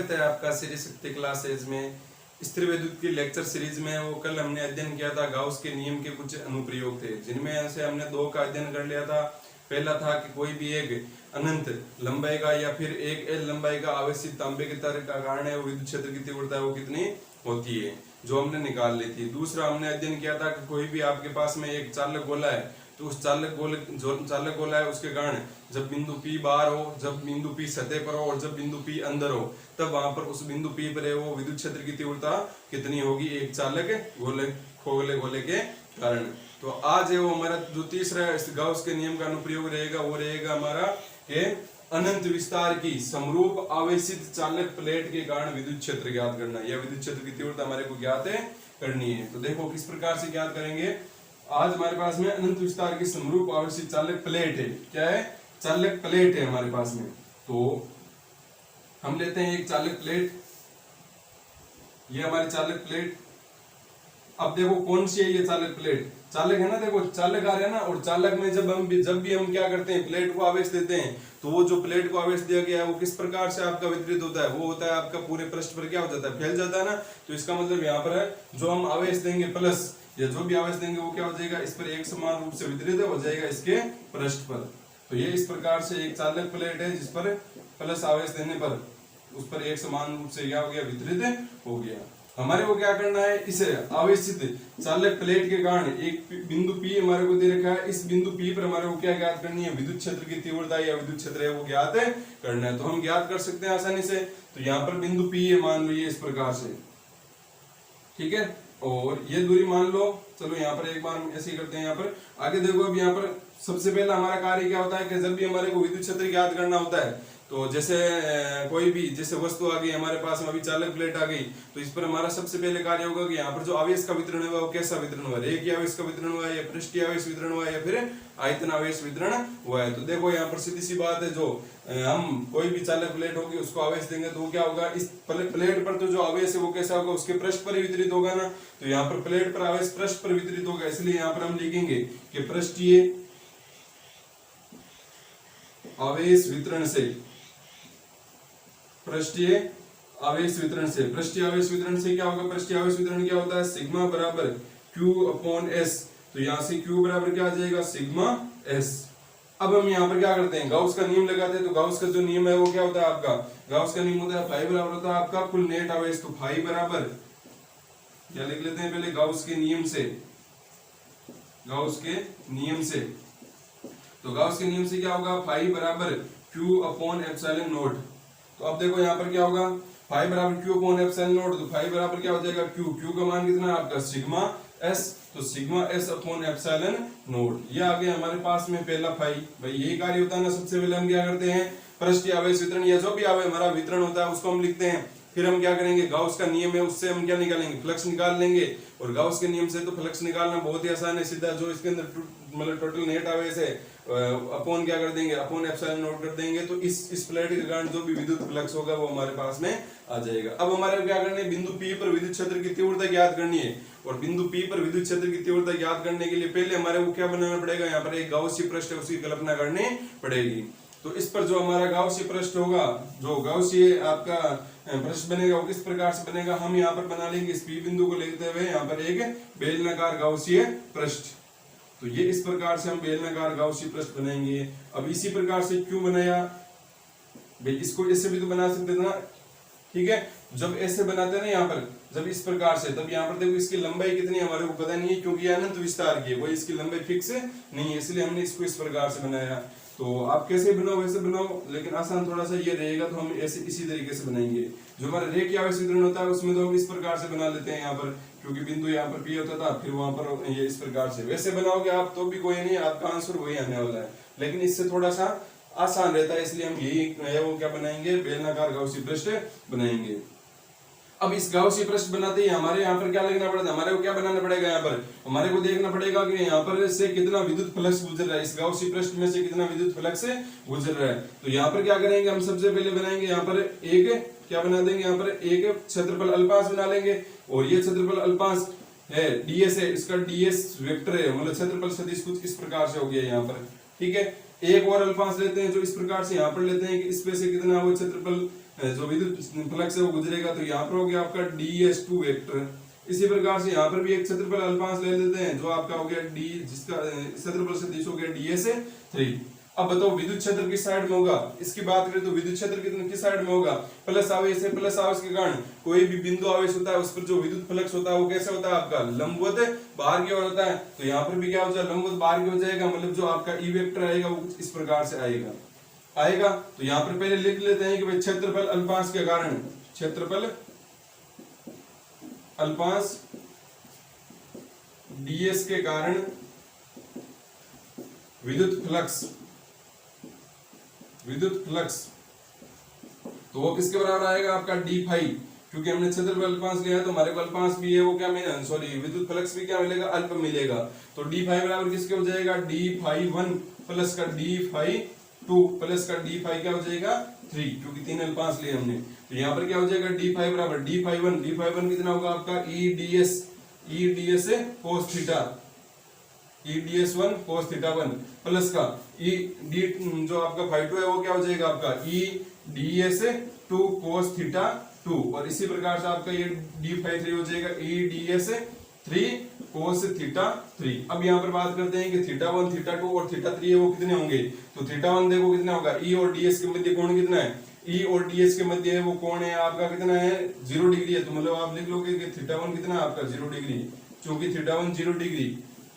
स्वागत है आपका श्री शक्ति क्लासेज में। स्थिर विद्युत की लेक्चर सीरीज में वो कल हमने अध्ययन किया था गाउस के नियम के कुछ अनुप्रयोग थे, जिनमें से हमने दो का अध्ययन कर लिया था। पहला था कि कोई भी एक अनंत लंबाई का या फिर एक एल लंबाई का आवेशित तांबे के तार का कारण है वो विद्युत क्षेत्र की तीव्रता वो कितनी होती है, जो हमने निकाल ली थी। दूसरा हमने अध्ययन किया था कि कोई भी आपके पास में एक चालक गोला है, तो उस चालक गोला है उसके कारण जब बिंदु P बाहर हो, जब बिंदु P सतह पर हो और जब बिंदु P अंदर हो, तब वहां पर उस बिंदु P पर है वो विद्युत क्षेत्र की तीव्रता कितनी होगी एक चालक गोले के कारण। तो आज है वो हमारा जो तीसरा गाउस के नियम का अनुप्रयोग रहेगा वो रहेगा हमारा के अनंत विस्तार की समरूप आवेशित चालक प्लेट के कारण विद्युत क्षेत्र ज्ञात करना, या विद्युत क्षेत्र की तीव्रता हमारे को ज्ञात करनी है। तो देखो किस प्रकार से ज्ञात करेंगे। आज हमारे पास में अनंत विस्तार की समरूप आवेशित चालक प्लेट है। क्या है? चालक प्लेट है हमारे पास में। तो हम लेते हैं एक चालक प्लेट, ये हमारी चालक प्लेट। अब देखो कौन सी है ये चालक प्लेट? चालक है ना, देखो चालक आ रहा है ना, और चालक में जब भी हम क्या करते हैं, प्लेट को आवेश देते हैं, तो वो जो प्लेट को आवेश दिया गया है वो किस प्रकार से आपका वितरित होता है, वो होता है आपका पूरे पृष्ठ पर क्या हो जाता है, फैल जाता है ना। तो इसका मतलब यहाँ पर है जो हम आवेश देंगे प्लस या जो भी आवेश देंगे वो क्या हो जाएगा, इस पर एक समान रूप से वितरित हो जाएगा इसके पृष्ठ पर। तो ये इस प्रकार से एक चालक प्लेट है जिस पर प्लस आवेश देने पर उस पर एक समान रूप से क्या हो गया, वितरित हो गया। हमारे को क्या करना है, इसे आवेशित चालक प्लेट के कारण एक बिंदु P हमारे को दे रखा है, इस बिंदु P पर हमारे को क्या ज्ञात करनी है, विद्युत क्षेत्र की तीव्रता या विद्युत क्षेत्र है वो ज्ञात करना है। तो हम ज्ञात कर सकते हैं आसानी से। तो यहाँ पर बिंदु P है, मान लो ये इस प्रकार से, ठीक है, और ये दूरी मान लो। चलो यहाँ पर एक बार हम ऐसे ही करते हैं। यहाँ पर आगे देखो, अब यहाँ पर सबसे पहला हमारा कार्य क्या होता है कि जब भी हमारे को विद्युत क्षेत्र ज्ञात करना होता है, तो जैसे कोई भी जैसे वस्तु आ गई हमारे पास में, अभी चालक प्लेट आ गई, तो इस पर हमारा सबसे पहले कार्य होगा कि यहाँ पर जो आवेश का वितरण हुआ वो कैसा वितरण हुआ, रेखीय आवेश का वितरण हुआ है या पृष्ठीय आवेश वितरण हुआ है या फिर आयतन आवेश वितरण हुआ है। तो देखो यहाँ पर सीधी सी बात है, जो हम कोई भी चालक प्लेट होगी उसको आवेश देंगे तो वो क्या होगा, इस प्लेट पर तो जो आवेश है वो कैसा होगा, उसके पृष्ठ पर ही वितरित होगा ना। तो यहाँ पर प्लेट पर आवेश पृष्ठ पर वितरित होगा, इसलिए यहाँ पर हम लिखेंगे कि पृष्ठीय आवेश वितरण से, पृष्ठीय आवेश वितरण से, पृष्ठीय आवेश वितरण से क्या होगा, पृष्ठीय आवेश वितरण क्या होता है, सिग्मा बराबर Q/S। तो यहाँ से Q बराबर क्या आ जाएगा, सिग्मा S। अब हम यहाँ पर क्या करते हैं, गाउस का नियम लगाते हैं। तो गाउस का जो नियम है वो क्या होता है आपका, गाउस का नियम होता है फाई बराबर होता है आपका कुल नेट आवेश। तो फाई बराबर क्या लिख लेते हैं पहले, गाउस के नियम से, गाउस के नियम से। तो गाउस के नियम से क्या होगा, फाई बराबर Q/ε0। तो अब देखो यहाँ पर क्या होगा, फाई बराबर Q/ε0। तो फाई बराबर क्या हो जाएगा, Q का मान कितना है आपका, सिग्मा S। तो सिग्मा S/ε0 ये आ गया हमारे पास में पहला फाई। भाई यही कार्य होता है ना। सबसे पहले हम क्या करते हैं, पृष्ठीय आवेश वितरण या जो भी आवेश हमारा वितरण होता है उसको हम लिखते हैं। फिर हम क्या करेंगे, गाउस का नियम है उससे हम क्या निकालेंगे, फ्लक्स निकाल लेंगे। और गाउस के नियम से तो फ्लक्स निकालना बहुत ही आसान है, सीधा जो इसके अंदर मतलब टोटल नेट आवेश है अपॉन क्या कर देंगे, अपॉन कर देंगे। तो इस प्लेट के कारण जो भी विद्युत फ्लक्स होगा वो हमारे पास में आ जाएगा। अब हमारे क्या करना है, बिंदु P पर विद्युत क्षेत्र की तीव्रता ज्ञात करनी है। और बिंदु P पर विद्युत क्षेत्र की तीव्रता ज्ञात करने के लिए पहले हमारे को क्या बनाना पड़ेगा, यहाँ पर एक गाउसीय पृष्ठ है उसकी कल्पना करनी पड़ेगी। तो इस पर जो हमारा गाउसीय पृष्ठ होगा, जो गाउसीय आपका पृष्ठ बनेगा वो किस प्रकार से बनेगा, हम यहाँ पर बना लेंगे इस P बिंदु को लेते हुए यहाँ पर एक बेलनाकार गाउसीय पृष्ठ। तो ये इस प्रकार से हम बेलनाकार गाउसीय पृष्ठ बनाएंगे। अब इसी प्रकार से क्यों बनाया भाई, इसको ऐसे भी तो बना सकते थे ना, ठीक है। जब ऐसे बनाते हैं ना यहाँ पर, जब इस प्रकार से, तब यहाँ पर देखो इसकी लंबाई कितनी है हमारे को पता नहीं है, क्योंकि अनंत विस्तार की है, वही इसकी लंबाई फिक्स नहीं है, इसलिए हमने इसको इस प्रकार से बनाया। तो आप कैसे बनाओ वैसे बनाओ, लेकिन आसान थोड़ा सा ये रहेगा। तो हम ऐसे इसी तरीके से बनाएंगे। जो हमारा रेखीय आवेश वितरण होता है उसमें तो हम इस प्रकार से बना लेते हैं यहाँ पर, क्योंकि बिंदु यहाँ पर P होता था, फिर वहां पर ये इस प्रकार से। वैसे बनाओगे आप तो भी कोई नहीं, आपका आंसर वही आने वाला है, लेकिन इससे थोड़ा सा आसान रहता है, इसलिए हम यही वो क्या बनाएंगे, बेलनाकार गाउसीय पृष्ठ बनाएंगे। अब इस गाउसीय पृष्ठ बनाते ही हमारे यहाँ पर क्या लिखना पड़ेगा, हमारे को क्या बनाना पड़ेगा, यहाँ पर हमारे को देखना पड़ेगा कि यहाँ पर से कितना विद्युत फ्लक्स गुजर रहा है, इस गाउसीय पृष्ठ में से कितना विद्युत फ्लक्स गुजर रहा है। तो यहाँ पर क्या करेंगे, हम सबसे पहले बनाएंगे यहाँ पर एक क्या बना देंगे, यहाँ पर एक क्षेत्रफल अल्पांश बना लेंगे। और ये क्षेत्रफल अल्पांश है ds है, इसका ds वेक्टर है, मतलब क्षेत्रफल सदिश कुछ इस प्रकार से हो गया यहाँ पर, ठीक है। एक और अल्पांश लेते हैं जो इस प्रकार से यहाँ पर लेते हैं कि इसमें से कितना वो क्षेत्रफल जो विद्युत फ्लक्स है वो गुजरेगा, तो यहाँ पर हो गया आपका ds2 वेक्टर। इसी प्रकार से यहाँ पर भी एक क्षेत्रफल अल्पांश ले लेते हैं जो आपका हो गया d, जिसका क्षेत्रफल सदिश हो गया ds3। अब बताओ विद्युत क्षेत्र किस साइड में होगा, इसकी बात करें तो विद्युत क्षेत्र किस साइड में होगा, प्लस आवेश है, प्लस आवेश के कारण कोई भी बिंदु आवेश होता है उस पर जो विद्युत फ्लक्स होता है वो कैसे होता है आपका लंबवत बाहर की ओर होता है। तो यहाँ पर भी क्या हो जाएगा, लंबवत बाहर की हो जाएगा, मतलब जो आपका ई वेक्टर आएगा वो कुछ इस प्रकार से आएगा। तो यहाँ पर पहले लिख लेते हैं कि भाई क्षेत्रफल अल्पांश के कारण, क्षेत्रफल अल्पांश ds के कारण विद्युत फ्लक्स तो वो किसके बराबर आएगा आपका d फाई, क्योंकि हमने क्षेत्रफल अल्पांश लिया है तो हमारे को अल्पांश भी है वो क्या मिलेगा, सॉरी विद्युत फ्लक्स भी क्या मिलेगा, अल्प मिलेगा। तो d फाई बराबर किसके हो जाएगा, d फाई 1 प्लस का d फाई 2 प्लस का d फाई क्या हो जाएगा 3, क्योंकि 3 अल्पांश लिए हमने। तो यहाँ पर क्या हो जाएगा d फाई बराबर d फाई 1 कितना होगा आपका e ds cos theta, e ds1 cos theta 1 plus का e d जो आपका फाई 2 है वो क्या हो जाएगा आपका e ds2 cos थीटा 2, और इसी प्रकार से आपका ये d फाई 3 हो जाएगा e ds3 cos थीटा 3। अब यहाँ पर बात करते हैं कि थीटा 1 थीटा 2 और थीटा 3 है वो कितने होंगे, तो थीटा 1 देखो कितना होगा, e और ds के मध्य कोण कितना है, e और ds के मध्य है वो कोण है आपका कितना है 0 डिग्री है। तो मतलब आप लिख लोगे कि थीटा 1 कितना है आपका 0 डिग्री, क्योंकि थीटा 1 0 डिग्री।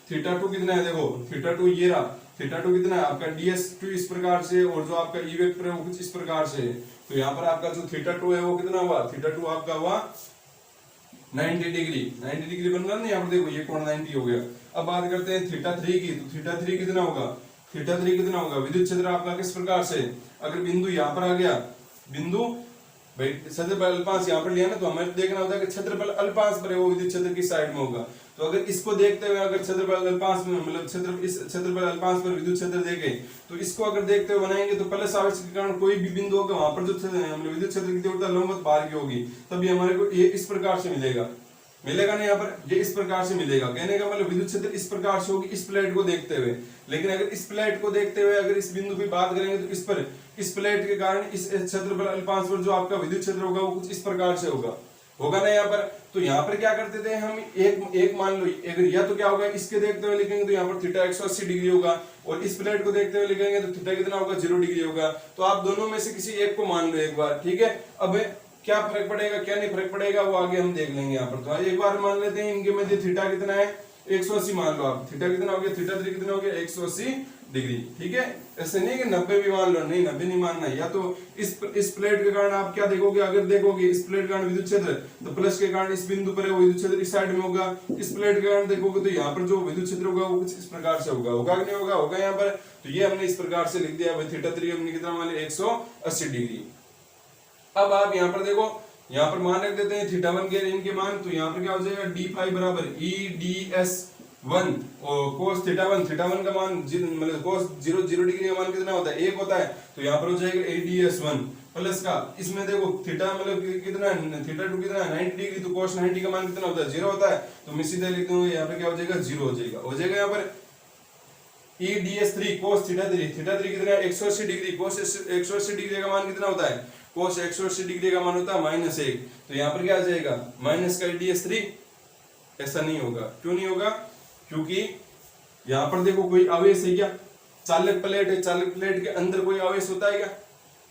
थीटा 2 कितना है, देखो थीटा 2 ये रहा, थीटा 2 कितना है आपका ds2 इस प्रकार से, और जो आपका e वेक्टर है वो कुछ इस प्रकार से है। तो यहाँ पर आपका जो थीटा 2 है वो कितना हुआ, थीटा 2 आपका हुआ 90 डिग्री बन रहा है ना, यहाँ पर देखो ये कोण 90 हो गया। अब बात करते हैं थीटा 3 की, तो थीटा 3 कितना होगा, थीटा 3 कितना होगा, विद्युत क्षेत्र आपका किस प्रकार से, अगर बिंदु यहाँ पर आ गया, बिंदु भाई क्षेत्रफल अल्पांश यहाँ पर लिया ना, तो हमें देखना होता है कि क्षेत्रफल अल्पांश पर है वो विद्युत क्षेत्र किस साइड में होगा। तो अगर इसको देखते हुए अगर क्षेत्रफल अल्पांश में मतलब इस क्षेत्रफल अल्पांश पर विद्युत क्षेत्र देखें, तो इसको अगर देखते हुए बनाएंगे तो प्लस आवेश के कारण कोई भी बिंदु होगा वहां पर जो विद्युत क्षेत्र की तीव्रता लंबवत बाहर की होगी, तभी हमारे को ये इस प्रकार से मिलेगा ना, यहाँ पर ये इस प्रकार से मिलेगा। कहने का मतलब विद्युत क्षेत्र इस प्रकार से होगी इस प्लेट को देखते हुए। लेकिन अगर इस प्लेट को देखते हुए अगर इस बिंदु की बात करेंगे तो इस प्लेट के कारण इस क्षेत्रफल अल्पांश पर जो आपका विद्युत क्षेत्र होगा वो कुछ इस प्रकार से होगा ना यहाँ पर। तो यहाँ पर क्या करते थे हम, एक मान लो अगर या तो क्या होगा, इसके देखते हुए लिखेंगे तो यहाँ पर थीटा 180 डिग्री होगा, और इस प्लेट को देखते हुए लिखेंगे तो थीटा कितना होगा 0 डिग्री होगा। तो आप दोनों में से किसी एक को मान लो एक बार, ठीक है। अब क्या फर्क पड़ेगा क्या नहीं फर्क पड़ेगा वो आगे हम देख लेंगे यहाँ पर। तो एक बार मान लेते हैं इनके मध्य थीटा कितना है 180 मान लो आप, थीटा कितना हो गया, थीटा 3 कितना हो गया 180 डिग्री, ठीक है। ऐसे नहीं कि 90 भी मान लो, नहीं 90 नहीं मानना। या तो इस प्लेट के कारण आप क्या देखोगे, अगर देखोगे इस प्लेट के कारण विद्युत क्षेत्र, तो प्लस के कारण इस बिंदु पर है वो विद्युत क्षेत्र इस साइड में होगा। इस प्लेट के कारण देखोगे तो यहाँ पर जो विद्युत क्षेत्र होगा वो कुछ इस प्रकार से होगा कि नहीं होगा यहाँ पर। तो ये हमने इस प्रकार से लिख दिया, थीटा 3 हमने कितना मान लिया 180 डिग्री। अब आप यहाँ पर देखो, यहाँ पर मान रख देते हैं थीटा 1 के इनके मान, तो यहाँ पर क्या हो जाएगा d फाई बराबर e ds1 और cos थीटा 1 का मान मतलब cos 0 डिग्री का मान कितना होता है 1 होता है। तो यहाँ पर हो जाएगा e ds1 प्लस का, इसमें देखो थीटा मतलब कितना थीटा 2 कितना है 90 डिग्री, तो cos 90 का मान कितना होता है 0 होता है। तो मैं सीधे लिख दूंगा यहाँ पे क्या हो जाएगा 0 हो जाएगा यहाँ पर e ds3 cos थीटा 3 कितना है 180 डिग्री, cos 180 डिग्री का मान कितना होता है, cos 180 डिग्री का मान होता है -1। तो यहाँ पर क्या आ जाएगा माइनस का ds3। ऐसा नहीं होगा, क्यों नहीं होगा, क्योंकि यहाँ पर देखो कोई आवेश है क्या, चालक प्लेट है, चालक प्लेट के अंदर कोई आवेश होता है क्या,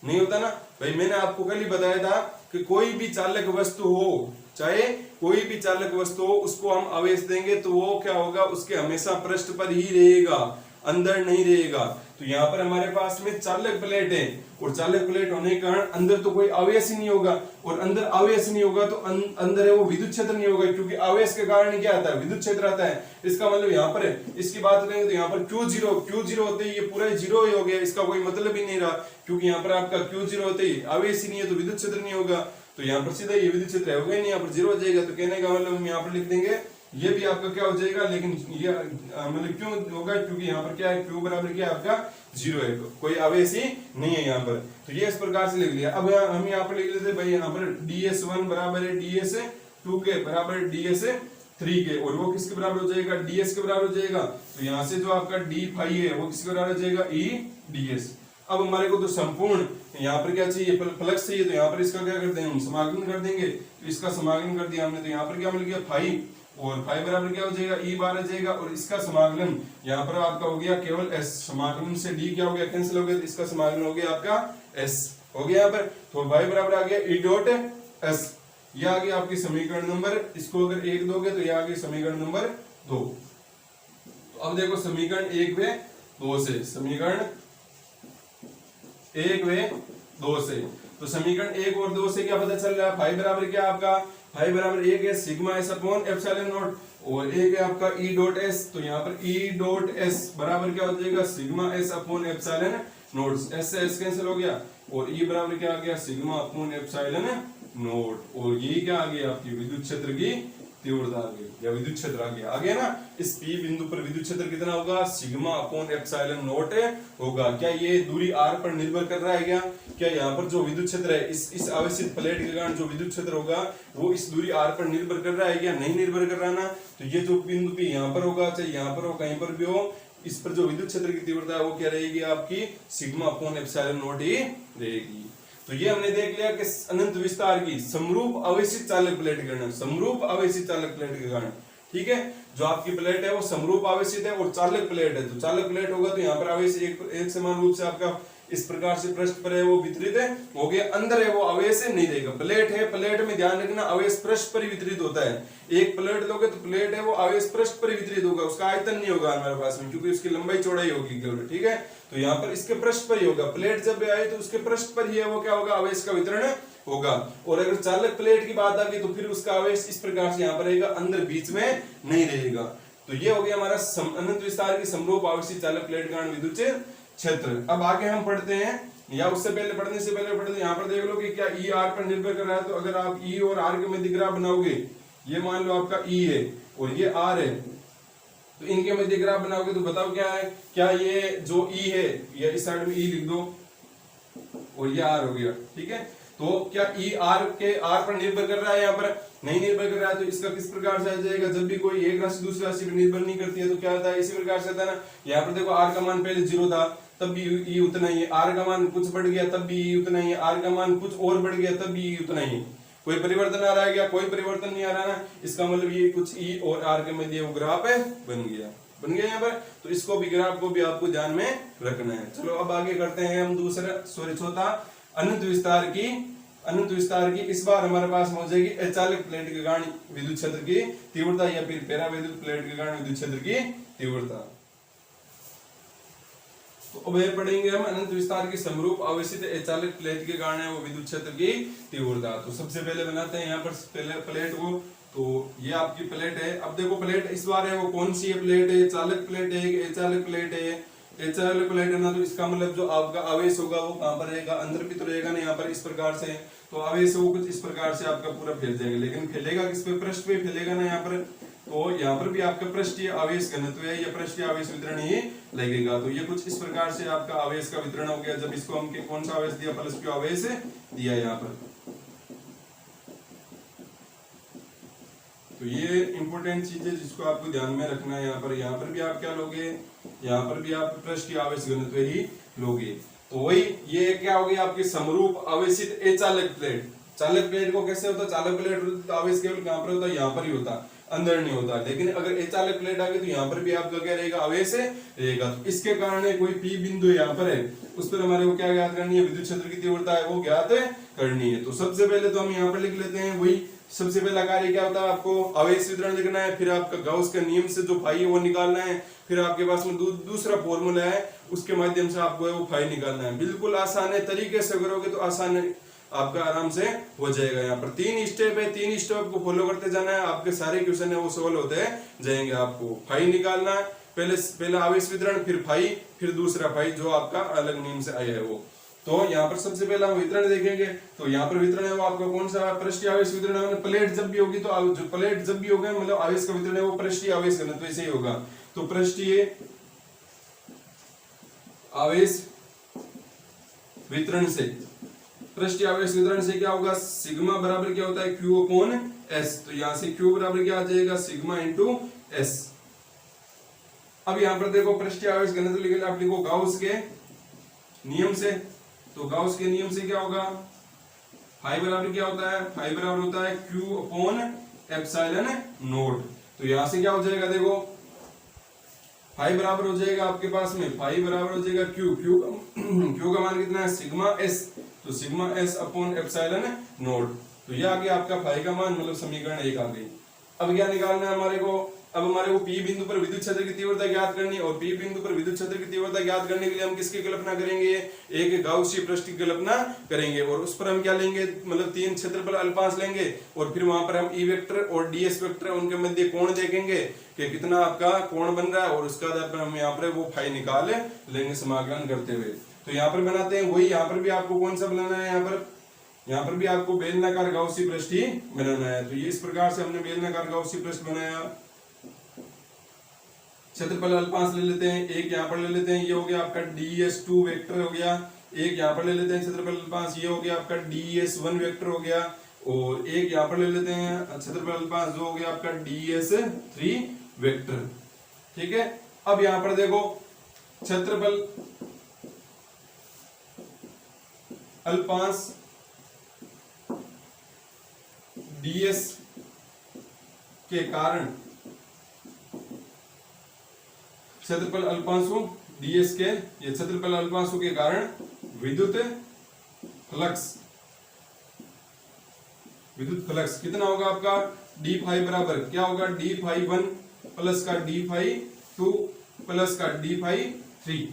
नहीं होता ना भाई। मैंने आपको कल ही बताया था कि कोई भी चालक वस्तु हो, चाहे कोई भी चालक वस्तु हो, उसको हम आवेश देंगे तो वो क्या होगा, उसके हमेशा पृष्ठ पर ही रहेगा, अंदर नहीं रहेगा। तो यहाँ पर हमारे पास में चालक प्लेट है, और चालक प्लेट होने के कारण अंदर तो कोई आवेश ही नहीं होगा, और अंदर आवेश नहीं होगा तो अंदर है वो विद्युत क्षेत्र नहीं होगा, क्योंकि आवेश के कारण क्या आता है विद्युत क्षेत्र आता है। इसका मतलब यहाँ पर इसकी बात करेंगे तो यहाँ पर Q0 होते ही ये पूरा 0 ही हो गया, इसका कोई मतलब ही नहीं रहा, क्योंकि यहाँ पर आपका Q0 होते ही आवेश ही नहीं है तो विद्युत क्षेत्र नहीं होगा। तो यहाँ पर सीधा ये विद्युत क्षेत्र होगा ही नहीं, यहाँ पर 0 हो जाएगा। तो कहने का मतलब हम यहाँ पर लिख देंगे ये भी आपका क्या हो जाएगा, लेकिन ये मतलब क्यों होगा, क्योंकि यहाँ पर क्या है Q बराबर क्या है आपका 0 है, कोई आवेश ही नहीं है यहाँ पर। तो ये इस प्रकार से लिख लिया। अब हम यहाँ पर लिख लेते भाई यहाँ पर ds1 बराबर है ds2 के बराबर ds3 के, और वो किसके बराबर हो जाएगा ds के बराबर हो जाएगा। तो यहाँ से जो आपका d फाई है वो किसके बराबर हो जाएगा e ds। अब हमारे को तो संपूर्ण यहाँ पर क्या चाहिए, फ्लक्स चाहिए, तो यहाँ पर इसका क्या करते हैं हम समाकलन कर देंगे। तो इसका समाकलन कर दिया हमने, तो यहाँ पर क्या मिल गया 5, और 5 बराबर क्या हो जाएगा ई बार आ जाएगा, और इसका समाकलन यहाँ पर आपका हो गया केवल एस, समाकलन से डी क्या हो गया कैंसिल हो गया, तो इसका समाकलन हो गया आपका एस हो गया यहाँ पर। तो y बराबर आ गया ई डॉट एस, ये आ गया आपकी समीकरण नंबर, इसको अगर 1 दोगे तो ये आ गया समीकरण नंबर 2। तो अब देखो समीकरण 1 व 2 से, समीकरण 1 व 2 से, तो समीकरण 1 और 2 से क्या पता चल रहा है, फाई बराबर क्या आपका, फाई बराबर 1 है sigma S upon epsilon not, और 1 है आपका ई डॉट एस, तो यहाँ पर ई डॉट एस बराबर क्या हो जाएगा sigma S upon epsilon not, S से एस कैंसिल हो गया, और ई बराबर क्या आ गया सिग्मा अपॉन एप्सिलॉन नॉट, और ये क्या आ गया आपकी विद्युत क्षेत्र की तीव्रता आ गई, या विद्युत क्षेत्र आ गया ना। इस P बिंदु पर विद्युत क्षेत्र कितना होगा, सिग्मा अपॉन एप्सिलॉन नॉट होगा। क्या ये दूरी r पर निर्भर कर रहा है क्या यहाँ पर जो विद्युत क्षेत्र है, इस आवेशित प्लेट के कारण जो विद्युत क्षेत्र होगा वो इस दूरी r पर निर्भर कर रहा है क्या, नहीं निर्भर कर रहा ना। तो ये जो बिंदु P यहाँ पर होगा, चाहे यहाँ पर हो कहीं पर भी हो, इस पर जो विद्युत क्षेत्र की तीव्रता है वो क्या रहेगी आपकी सिग्मा अपॉन एप्सिलॉन नॉट ही रहेगी। तो ये हमने देख लिया कि अनंत विस्तार की समरूप आवेशित चालक प्लेट के कारण, समरूप आवेशित चालक प्लेट के कारण, ठीक है, जो आपकी प्लेट है वो समरूप आवेशित है और चालक प्लेट है। तो चालक प्लेट होगा तो यहाँ पर आवेश एक समान रूप से आपका इस प्रकार से पृष्ठ पर है वो वितरित है हो गया, अंदर है वो आवेश नहीं देगा। प्लेट है, प्लेट में ध्यान रखना आवेश पृष्ठ पर ही वितरित होता है। एक प्लेट लोगे तो प्लेट है वो आवेश पृष्ठ पर ही वितरित होगा, उसका आयतन नहीं होगा हमारे पास में, क्योंकि उसकी लंबाई चौड़ाई होगी केवल, ठीक है। तो यहाँ पर इसके पृष्ठ पर ही होगा, प्लेट जब आए तो उसके पृष्ठ पर ही है वो क्या होगा आवेश का वितरण होगा। और अगर चालक प्लेट की बात आ गई तो फिर उसका आवेश इस प्रकार से यहाँ पर रहेगा, अंदर बीच में नहीं रहेगा। तो ये हो गया हमारा अनंत विस्तार की समरूप आवेशित चालक प्लेट के कारण विद्युत क्षेत्र। अब आगे हम पढ़ते हैं, या उससे पहले पढ़ने से पहले पढ़ते हैं, यहाँ पर देख लो कि क्या ई आर पर निर्भर कर रहा है। तो अगर आप ई और आर के मध्य ग्राफ बनाओगे, ये मान लो आपका ई है और ये आर है, तो इनके मध्य ग्राफ बनाओगे तो बताओ क्या है, क्या ये जो ई है या इस साइड में ई लिख दो और ये आर हो गया, ठीक है। तो क्या ई आर पर निर्भर कर रहा है, यहाँ पर नहीं निर्भर कर रहा है। तो इसका किस प्रकार से आ जाएगा, जब भी कोई एक राशि दूसरी राशि पर निर्भर नहीं करती है तो क्या होता है, इसी प्रकार से आता है ना। यहाँ पर देखो आर का मान पहले 0 था तब भी ई उतना ही है, आर का मान कुछ बढ़ गया तब भी ई उतना ही है, आर का मान कुछ और बढ़ गया तब भी ई उतना ही है। कोई परिवर्तन आ रहा है क्या, कोई परिवर्तन नहीं आ रहा ना। इसका मतलब ये कुछ ई और आर के मध्य वो ग्राफ है बन गया यहाँ पर। तो इसको भी ग्राफ को भी आपको ध्यान में रखना है। चलो अब आगे करते हैं हम चौथा अनंत विस्तार की। इस बार हमारे पास हो जाएगी अचालक प्लेट के कारण विद्युत क्षेत्र की तीव्रता, या फिर पैरा विद्युत प्लेट के कारण विद्युत क्षेत्र की तीव्रता। तो अब ये पढ़ेंगे हम अनंत विस्तार की समरूप आवेशित अचालक प्लेट के कारण है वो विद्युत क्षेत्र की तीव्रता। तो सबसे पहले बनाते हैं यहाँ पर पहले प्लेट को। तो ये आपकी प्लेट है। अब देखो प्लेट इस बार है वो कौन सी है, प्लेट है चालक प्लेट है, अचालक प्लेट है। अचालक प्लेट है ना, तो इसका मतलब जो आपका आवेश होगा वो कहाँ पर रहेगा, अंदर भी तो रहेगा ना यहाँ पर इस प्रकार से। तो आवेश वो कुछ इस प्रकार से आपका पूरा फैल जाएगा, लेकिन फैलेगा किस पे, पृष्ठ पे फैलेगा ना यहाँ पर। तो यहाँ पर भी आपका पृष्ठीय आवेश घनत्व है या पृष्ठीय आवेश वितरण ही लगेगा। तो ये कुछ इस प्रकार से आपका आवेश का वितरण हो गया। जब इसको हम कौन सा आवेश दिया, प्लस क्यू आवेश दिया यहाँ पर। तो ये इंपॉर्टेंट चीज है जिसको आपको ध्यान में रखना है। यहाँ पर भी आप क्या लोगे, यहाँ पर भी आप पृष्ठीय आवेश घनत्व ही लोगे। तो वही ये क्या हो गया आपकी समरूप आवेशित अचालक प्लेट। चालक प्लेट को कैसे होता है, चालक प्लेट आवेश केवल कहां पर होता है, यहाँ पर ही होता, अंदर नहीं होता। लेकिन अगर अचालक प्लेट आ गई तो यहाँ पर भी आपका क्या रहेगा, आवेश रहेगा। तो इसके कारण कोई पी बिंदु यहाँ पर है, उस पर हमारे को क्या ज्ञात करनी है, विद्युत क्षेत्र की तीव्रता है वो ज्ञात करनी है। तो सबसे पहले तो हम यहाँ पर लिख लेते हैं, वही सबसे पहला कार्य क्या होता है, आपको आवेश वितरण लिखना है, फिर आपका गाउस का नियम से जो फाई है वो निकालना है, फिर आपके पास में दूसरा फॉर्मूला है उसके माध्यम से आपको वो फाई निकालना है। बिल्कुल आसान है, तरीके से करोगे तो आसान है, आपका आराम से हो जाएगा। यहाँ पर 3 स्टेप है, 3 स्टेप को फॉलो करते जाना है, आपके सारे क्वेश्चन है वो सॉल्व होते जाएंगे। आपको फाई निकालना है, पहले आवेश वितरण, फिर फाई, फिर दूसरा फाई जो आपका अलग नियम से आया है वो। तो यहाँ पर सबसे पहले हम वितरण देखेंगे। तो यहाँ पर वितरण है वो आपका कौन सा, पृष्ठीय आवेश वितरण है। प्लेट जब भी होगी तो जो प्लेट जब भी होगा मतलब आवेश का वितरण है वो पृष्ठीय आवेश घनत्व से ही होगा। तो पृष्ठीय आवेश वितरण से, पृष्ठीय आवेश वितरण से क्या होगा, सिग्मा बराबर क्या होता है, क्यू अपॉन एस। तो यहाँ से क्यू बराबर क्या आ जाएगा, सिग्मा इंटू एस। अब यहाँ पर देखो पृष्ठीय आवेश घनत्व लिखे, आप लिखो गाउस के नियम से। तो गाउस के नियम से क्या होगा, फाई बराबर क्या होता है, फाई बराबर होता है क्यू अपॉन एप्सिलॉन नोट। तो यहां से क्या हो जाएगा, देखो फाई बराबर हो जाएगा आपके पास में, फाई बराबर हो जाएगा क्यू, क्यू का मान कितना है सिग्मा एस, तो sigma S upon epsilon note. तो ये आ गया आपका फाई का मान, मतलब समीकरण 1 आ गई। अब क्या निकालना है हमारे को, अब हमारे को P बिंदु पर विद्युत क्षेत्र की तीव्रता ज्ञात करनी है, और P बिंदु पर विद्युत क्षेत्र की तीव्रता ज्ञात करने के लिए हम किसकी कल्पना करेंगे, एक गाउसीय पृष्ठ की कल्पना करेंगे, और उस पर हम क्या लेंगे, मतलब 3 क्षेत्रफल अल्पांश लेंगे, और फिर वहां पर हम E वेक्टर और DS वेक्टर उनके मध्य कोण देखेंगे कि कितना आपका कोण बन रहा है, और उसका आधार पर हम यहाँ पर वो फाई निकाल लेंगे समाकलन करते हुए। तो यहाँ पर बनाते हैं वही, यहाँ पर भी आपको कौन सा बनाना है, यहाँ पर भी आपको बेलनाकार गाउसीय पृष्ठ ही बनाना है। तो ये इस प्रकार से हमने बेलनाकार गाउसीय पृष्ठ बनाया। क्षेत्रफल अल्पांश ले लेते हैं, एक यहाँ पर ले लेते हैं, ये हो गया आपका DS2 वेक्टर हो गया, एक यहाँ पर ले लेते हैं क्षेत्रफल अल्पांश, ये हो गया आपका DS1 वेक्टर हो गया, और एक यहाँ पर ले लेते हैं क्षेत्रफल अल्पांश जो हो गया आपका DS3 वेक्टर। ठीक है, अब यहाँ पर देखो क्षेत्रफल अल्पांश DS के कारण, क्षेत्रफल अल्पांशों DS के, ये क्षेत्रफल अल्पांशों के कारण विद्युत फ्लक्स कितना होगा आपका, d फाई बराबर क्या होगा, d फाई 1 प्लस का d फाई 2 प्लस का d फाई 3।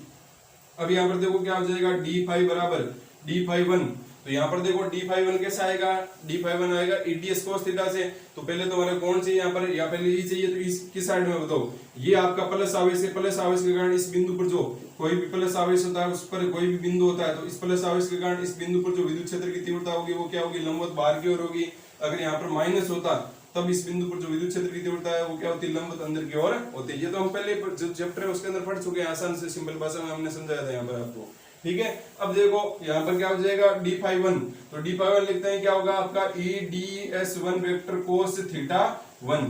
अब यहाँ पर देखो क्या हो जाएगा, d फाई बराबर d फाई 1, तो यहाँ पर देखो d फाई 1 कैसा आएगा, d फाई 1 आएगा EDS cos थीटा से। तो पहले तो हमारा कौन चाहिए यहाँ पर, या पहले E चाहिए, तो इस किस साइड में बताओ, ये आपका प्लस आवेश है, प्लस आवेश के कारण इस बिंदु पर जो कोई भी प्लस आवेश होता है उस पर कोई भी बिंदु होता है, तो इस प्लस आवेश के कारण इस बिंदु पर जो विद्युत क्षेत्र की तीव्रता होगी वो क्या होगी, लंबवत बाहर की ओर होगी। अगर यहाँ पर माइनस होता तब इस बिंदु पर जो विद्युत क्षेत्र की तीव्रता है वो क्या होती है, लंबवत अंदर की ओर होती है। ये तो हम पहले जो चैप्टर है उसके अंदर पढ़ चुके हैं, आसान से सिंपल भाषा में हमने समझाया था यहाँ पर आपको। ठीक है, अब देखो यहाँ पर क्या हो जाएगा, d फाई 1, तो d फाई 1 लिखते हैं क्या होगा आपका EDS1 vector cos theta 1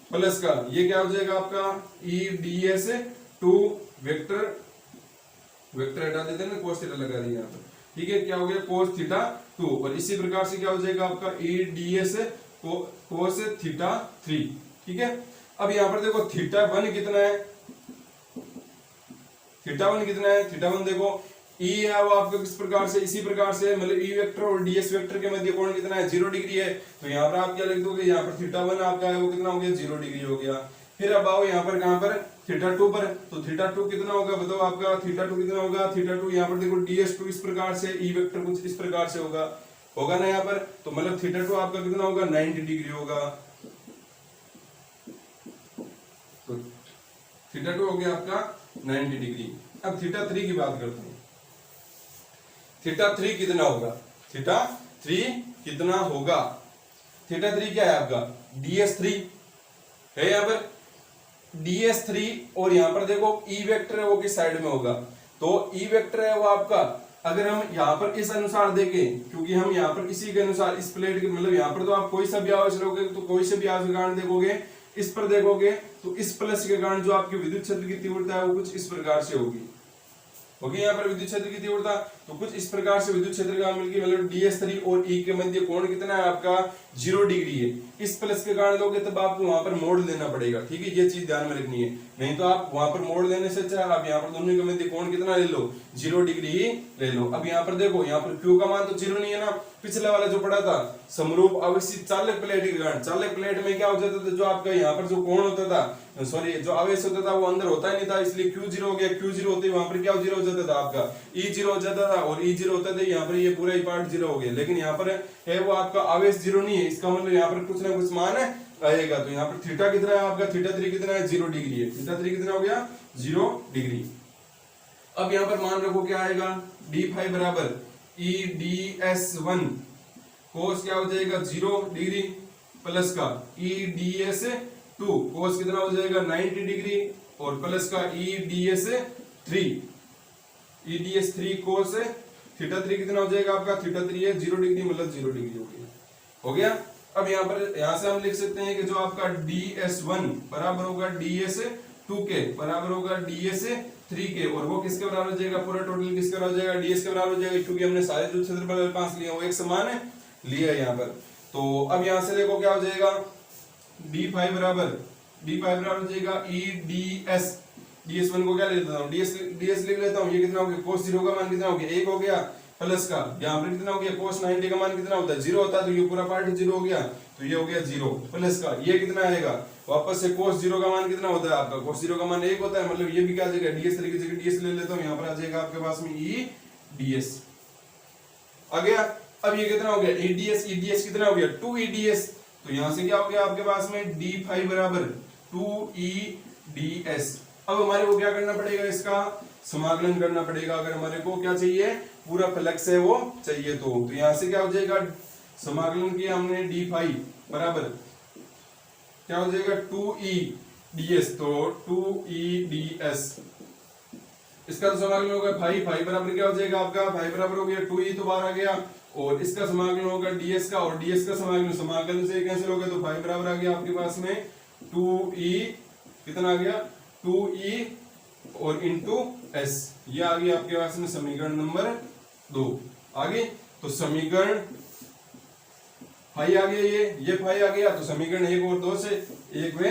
plus का ये क्या हो जाएगा आपका EDS2 वेक्टर हटा देते हैं ना, कोस थीटा लगा दिया यहाँ पर। ठीक है, क्या हो गया कोस थीटा 2, और इसी प्रकार से क्या हो जाएगा आपका EDS कोस थीटा 3। ठीक है, अब यहाँ पर देखो थीटा 1 कितना है, थीटा 1 देखो E है वो आपका किस प्रकार से, इसी प्रकार से, मतलब E वेक्टर और DS वेक्टर के मध्य कोण कितना है, 0 डिग्री है। तो यहाँ पर आप क्या लिख दोगे, यहाँ पर थीटा 1 आपका है वो कितना हो गया, 0 डिग्री हो गया। फिर अब आओ यहाँ पर कहां पर, थीटा 2 पर, तो थीटा 2 कितना होगा बताओ आपका, थीटा 2 कितना होगा, थीटा 2 यहाँ पर देखो DS2 इस प्रकार से, E वेक्टर कुछ इस प्रकार से होगा ना यहाँ पर, तो मतलब थीटा 2 आपका कितना होगा, 90 डिग्री होगा। तो थीटा 2 हो गया आपका 90 डिग्री। अब थीटा 3 की बात करते हैं, थीटा 3 कितना होगा, थीटा 3 कितना होगा, थीटा 3 क्या है आपका, DS3 है यहाँ पर, DS3, और यहाँ पर देखो E वेक्टर है वो किस साइड में होगा, तो E वेक्टर है वो आपका, अगर हम यहाँ पर इस अनुसार देखें, क्योंकि हम यहाँ पर इसी के अनुसार इस प्लेट के, मतलब यहाँ पर तो आप कोई सा भी आवेश लोगे तो कोई से भी आवेश के कारण देखोगे, इस पर देखोगे तो इस प्लस के कारण जो आपकी विद्युत क्षेत्र की तीव्रता है वो कुछ इस प्रकार से होगी यहाँ पर विद्युत क्षेत्र की तीव्रता, तो कुछ इस प्रकार से विद्युत क्षेत्र का मिलकर, मतलब DS3 और E के मध्य कोण कितना है आपका, 0 डिग्री है। इस प्लस के कारण लोगे तब आपको वहां पर मोड़ लेना पड़ेगा। ठीक है, ये चीज ध्यान में रखनी है, नहीं तो आप वहां पर मोड़ लेने से अच्छा आप यहाँ पर दोनों के मध्य कोण कितना ले लो, 0 डिग्री ही ले लो। अब यहाँ पर देखो, यहाँ पर Q का मान तो 0 नहीं है ना, पिछले वाला जो पढ़ा था समरूप आवेशित चालक प्लेट के कारण, चालक प्लेट में क्या हो जाता था, जो आपका यहाँ पर जो कोण होता था, सॉरी जो आवेश होता था वो अंदर होता ही नहीं था, इसलिए Q 0 हो गया। Q 0 होते वहां पर क्या 0 हो जाता था आपका, E 0 हो जाता था, और E 0 होता था यहाँ पर ये पूरा ही पार्ट 0 हो गया। लेकिन यहाँ पर है वो आपका आवेश 0 नहीं है, इसका मतलब यहाँ पर कुछ ना कुछ मान आएगा। तो यहाँ पर थीटा कितना है आपका, थीटा 3 कितना है, 0 डिग्री है। थीटा 3 कितना हो गया, 0 डिग्री। अब यहाँ पर मान रखो क्या आएगा, d5 बराबर EDS1 कोस क्या हो जाएगा, 0 डिग्री प्लस का EDS2 कोस कितना हो जाएगा, 90 डिग्री, और प्लस का EDS3 कोस थीटा 3 कितना हो जाएगा आपका, थीटा 3 है 0 डिग्री, मतलब 0 डिग्री हो गया। अब यहाँ से हम लिख सकते हैं कि जो आपका DS1 बराबर होगा DS2 के बराबर होगा DS3 3k, और वो किसके बराबर हो जाएगा, पूरा टोटल किसके बराबर हो जाएगा, ds के बराबर हो जाएगा, क्योंकि हमने सारे जो क्षेत्रफल 5 लिए वो एक समान है लिया है यहाँ पर। तो अब यहाँ से देखो क्या हो जाएगा, d5 बराबर हो जाएगा EDS, ds1 को क्या ले लेता हूँ, ds लिख लेता हूँ, ये कितना हो गया, cos 0 का मान कितना हो गया, 1 हो गया, प्लस का यहाँ पर कितना हो गया, cos 90 का मान कितना होता है, 0 होता है, तो ये पूरा पार्ट 0 हो गया, तो ये हो गया 0, प्लस का ये कितना आएगा, वापस से cos 0 का मान कितना होता है आपका, cos 0 का मान 1 होता है, मतलब ये भी क्या आ जाएगा, ds तरीके से ds ले लेता हूँ, यहाँ पर आ जाएगा आपके पास में EDS आ गया। अब ये कितना हो गया, EDS कितना हो गया, 2EDS, तो यहाँ से क्या हो गया आपके पास में d5 बराबर 2EDS। अब हमारे को क्या करना पड़ेगा, इसका समाकलन करना पड़ेगा, अगर हमारे को क्या चाहिए, पूरा फ्लक्स है वो चाहिए, तो यहाँ से क्या हो जाएगा, समाकलन किया हमने d5 बराबर क्या हो जाएगा 2EDS, तो 2EDS इसका तो समाकलन होगा फाइव बराबर क्या हो जाएगा आपका, 5 बराबर हो गया 2e तो बाहर आ गया, और इसका समाकलन होगा ds का, और ds का समाकलन से कैंसिल हो गया, तो 5 बराबर आ गया आपके पास में 2e, कितना आ गया 2e और इंटू s, ये आ गया आपके पास में समीकरण नंबर 2 आगे। तो समीकरण फाई आ गया, ये फाई आ गया, तो समीकरण 1 और 2 से, 1 व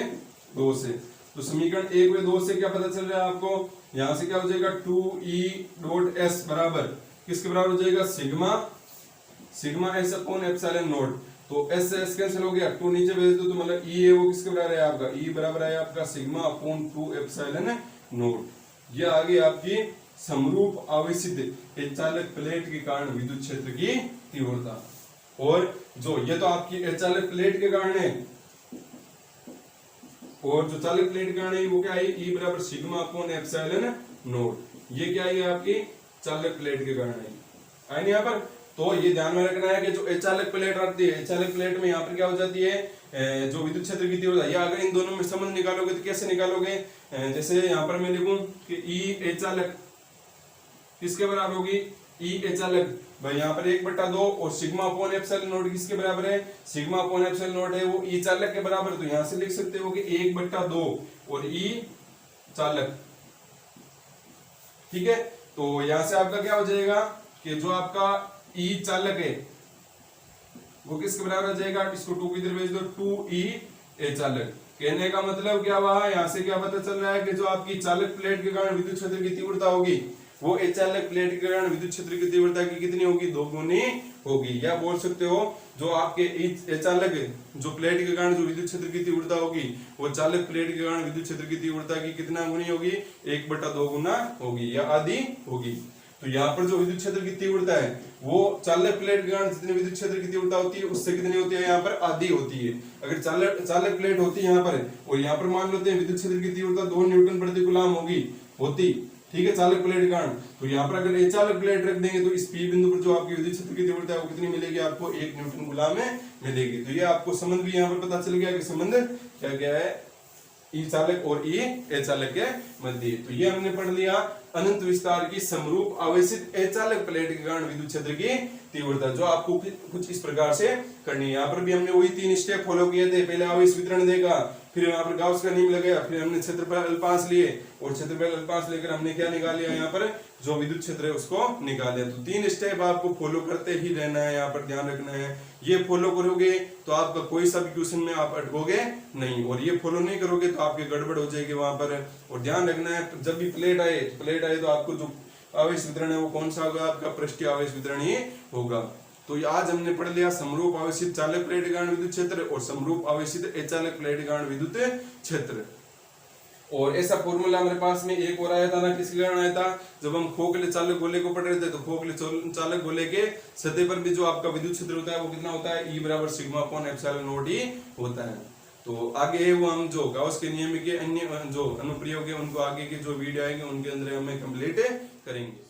2 से, तो समीकरण 1 व 2 से क्या पता चल रहा है आपको, यहां से क्या हो जाएगा 2e.s बराबर किसके बराबर हो जाएगा, sigma s upon epsilon not, तो s से s कैंसिल हो गया, 2 नीचे भेज दो तो मतलब e है वो किसके बराबर है आपका, e बराबर है आपका सिग्मा अपॉन 2 एप्सिलॉन नॉट। ये आ गई आपकी समरूप आवेशित चालक प्लेट के कारण विद्युत क्षेत्र की तीव्रता, और जो ये तो आपकी चालक प्लेट के कारण है, और जो चालक प्लेट के कारण है वो क्या है, E बराबर सिग्मा अपॉन एप्सिलॉन नॉट, ये क्या है आपकी चालक प्लेट के कारण है यहाँ पर। तो ये ध्यान में रखना है कि जो चालक प्लेट रहती है, चालक प्लेट में यहाँ पर क्या हो जाती है, जो विद्युत क्षेत्र की तीव्रता, या अगर इन दोनों में संबंध निकालोगे तो कैसे निकालोगे, जैसे यहाँ पर मैं लिखूं कि E चालक किसके बराबर होगी, E चालक भाई यहाँ पर 1/2 और सिग्मा अपॉन एप्सिलॉन नॉट किसके बराबर है, सिग्मा अपॉन एप्सिलॉन नॉट है वो E चालक के बराबर, तो यहाँ से लिख सकते हो कि 1/2 और E चालक, ठीक है। तो यहाँ से आपका क्या हो जाएगा कि जो आपका E चालक है वो किसके बराबर आ जाएगा, इसको 2 की इधर भेज दो, 2E चालक। कहने का मतलब क्या हुआ, यहाँ से क्या पता चल रहा है कि जो आपकी चालक प्लेट के कारण विद्युत क्षेत्र की तीव्रता होगी वो चालक प्लेट के कारण विद्युत क्षेत्र की तीव्रता की कितनी होगी, 2 गुनी होगी, या बोल सकते हो जो आपके चालक जो प्लेट के कारण जो विद्युत क्षेत्र की तीव्रता होगी वो चालक प्लेट के कारण विद्युत क्षेत्र की तीव्रता की कितना गुनी होगी, 1/2 गुना होगी या आधी होगी। तो यहाँ पर जो विद्युत क्षेत्र की तीव्रता है वो चालक प्लेट के कारण जितनी विद्युत क्षेत्र की तीव्रता होती है उससे कितनी होती है, यहाँ पर आधी होती है। अगर चालक प्लेट होती है यहाँ पर, और यहाँ पर मान लेते हैं विद्युत क्षेत्र की तीव्रता 2 न्यूटन प्रति कूलम होती, ठीक है, चालक प्लेट के कारण, तो यहाँ पर अगर चालक प्लेट रख देंगे तो इस P बिंदु पर जो आपकी विद्युत क्षेत्र की तीव्रता है वो कितनी मिलेगी आपको, 1 न्यूटन कूलम में मिलेगी। तो ये आपको संबंध भी यहाँ पर पता चल गया कि संबंध क्या है, ई चालक और ई चालक के मध्य। तो ये हमने पढ़ लिया अनंत विस्तार की समरूप आवेशित अचालक प्लेट के कारण विद्युत क्षेत्र की तीव्रता, जो आपको कुछ इस प्रकार से करनी है। यहाँ पर भी हमने वही 3 स्टेप फॉलो किए थे, पहले आवेश वितरण देखा, फिर यहाँ पर गाउस का नियम लगाया, फिर हमने क्षेत्रफल अल्पांश लिए और क्षेत्रफल अल्पांश लेकर हमने क्या निकाल लिया, यहाँ पर जो विद्युत क्षेत्र है उसको निकाल लिया। तो 3 स्टेप आपको फॉलो करते ही रहना है, यहाँ पर ध्यान रखना है। ये फॉलो करोगे तो आपका कोई सा भी क्वेश्चन में आप अटकोगे नहीं, और ये फॉलो नहीं करोगे तो आपकी गड़बड़ हो जाएगी वहां पर। और ध्यान रखना है जब भी प्लेट आए तो आपको जो आवेश वितरण है वो कौन सा होगा, आपका पृष्ठीय आवेश वितरण ही होगा। तो आज हमने पढ़ लिया समरूप आवेशित चालक प्लेट के कारण विद्युत क्षेत्र और समरूप आवेशित अचालक प्लेट के कारण विद्युत क्षेत्र। और ऐसा फॉर्मूला हमारे पास में एक और आया था ना, किसके कारण आया था, जब हम खोखले चालक गोले को पढ़ रहे थे, तो खोखले चालक गोले के सतह पर भी जो आपका विद्युत क्षेत्र होता है वो कितना होता है, E बराबर सिग्मा अपॉन एप्सिलॉन नॉट ही होता है। तो आगे वो हम जो गाउस के नियम के अन्य जो अनुप्रयोग है उनको आगे के जो वीडियो आएंगे उनके अंदर हमें कंप्लीट करेंगे।